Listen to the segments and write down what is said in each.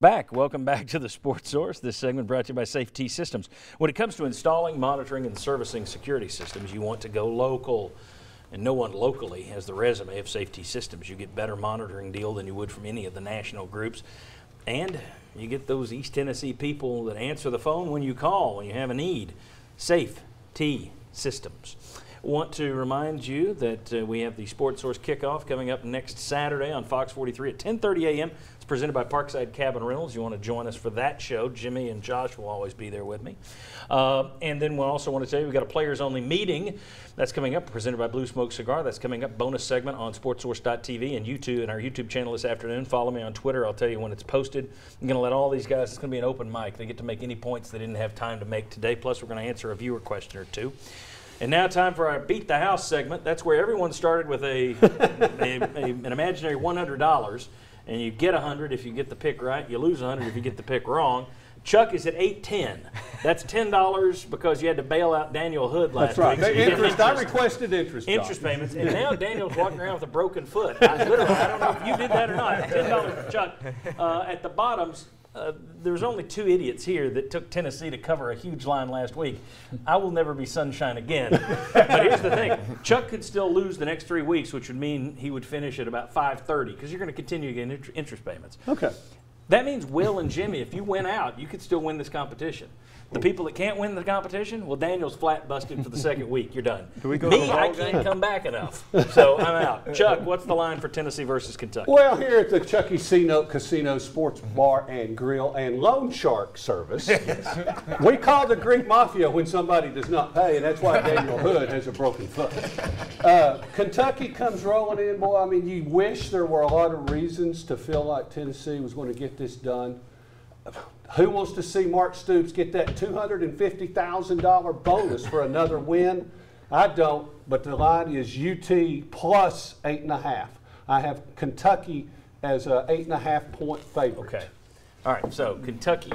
Welcome back to the Sports Source. This segment brought to you by Safe T Systems. When it comes to installing, monitoring, and servicing security systems, you want to go local. And no one locally has the resume of Safe T Systems. You get better monitoring deal than you would from any of the national groups. And you get those East Tennessee people that answer the phone when you call, when you have a need. Safe T Systems. Want to remind you that we have the Sports Source kickoff coming up next Saturday on Fox 43 at 10:30 a.m. It's presented by Parkside Cabin Rentals. You want to join us for that show. Jimmy and Josh will always be there with me. And then we also want to tell you we've got a players-only meeting that's coming up, presented by Blue Smoke Cigar. That's coming up, bonus segment on SportsSource.tv and YouTube and our YouTube channel this afternoon. Follow me on Twitter. I'll tell you when it's posted. I'm going to let all these guys, it's going to be an open mic. They get to make any points they didn't have time to make today. Plus, we're going to answer a viewer question or two. And now time for our Beat the House segment. That's where everyone started with an imaginary $100, and you get 100 if you get the pick right. You lose 100 if you get the pick wrong. Chuck is at $810. That's $10 because you had to bail out Daniel Hood last week. That's right. So interest. I requested interest. Interest payments. And now Daniel's walking around with a broken foot. I don't know if you did that or not. $10 for Chuck. At the bottoms, there's only two idiots here that took Tennessee to cover a huge line last week. I will never be sunshine again. But here's the thing. Chuck could still lose the next 3 weeks, which would mean he would finish at about 530 because you're going to continue getting interest payments. Okay. That means Will and Jimmy, if you win out, you could still win this competition. The people that can't win the competition, well, Daniel's flat busted for the second week. You're done. Do we go Me, I can't come back enough. So I'm out. Chuck, what's the line for Tennessee versus Kentucky? Well, here at the Chucky Casino Sports Bar and Grill and Loan Shark Service, we call the Greek Mafia when somebody does not pay, and that's why Daniel Hood has a broken foot. Kentucky comes rolling in, boy. I mean, you wish there were a lot of reasons to feel like Tennessee was going to get this done. Who wants to see Mark Stoops get that $250,000 bonus for another win? I don't, but the line is UT plus 8.5. I have Kentucky as a 8.5-point favorite. Okay. All right, so Kentucky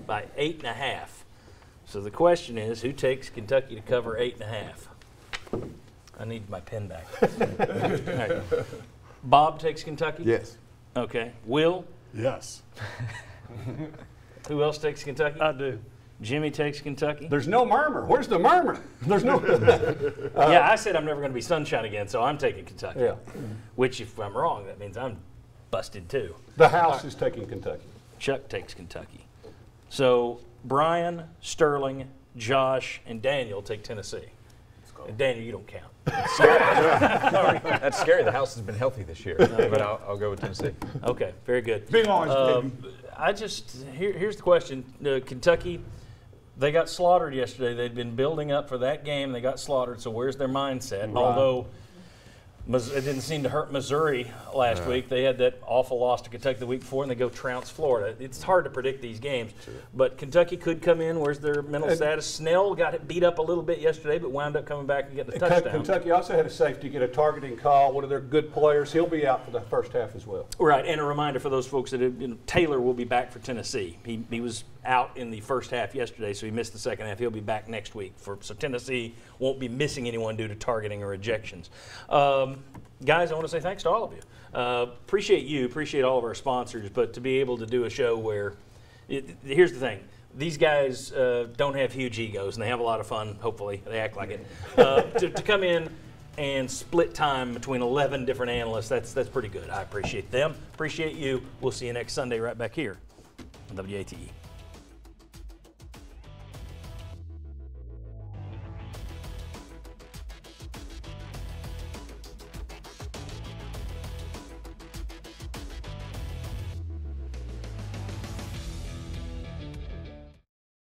by 8.5. So the question is, who takes Kentucky to cover 8.5? I need my pen back. All right. Bob takes Kentucky? Yes. Okay. Will? Yes. Who else takes Kentucky? I do. Jimmy takes Kentucky? There's no murmur. Where's the murmur? There's no. Yeah, I said I'm never going to be sunshine again, so I'm taking Kentucky. Yeah. Which, if I'm wrong, that means I'm busted too. The house is taking Kentucky. Chuck takes Kentucky. So Brian, Sterling, Josh, and Daniel take Tennessee. And Daniel, you don't count. That's scary. The house has been healthy this year, but I'll go with Tennessee. Okay, very good. Big orange, Here's the question. Kentucky, they got slaughtered yesterday. They'd been building up for that game. They got slaughtered, so where's their mindset? Right. Although it didn't seem to hurt Missouri last week. They had that awful loss to Kentucky the week before, and they go trounce Florida. It's hard to predict these games. But Kentucky could come in. Where's their mental status? Snell got it beat up a little bit yesterday, but wound up coming back and getting the touchdown. Kentucky also had a safety get a targeting call. One of their good players. He'll be out for the first half as well. Right, and a reminder for those folks that Taylor will be back for Tennessee. He was out in the first half yesterday, so he missed the second half. He'll be back next week. So Tennessee won't be missing anyone due to targeting or ejections. Guys, I want to say thanks to all of you. Appreciate all of our sponsors, but to be able to do a show where, here's the thing. These guys don't have huge egos, and they have a lot of fun, hopefully. They act like it. To come in and split time between 11 different analysts, that's pretty good. I appreciate them. Appreciate you. We'll see you next Sunday right back here on WATE.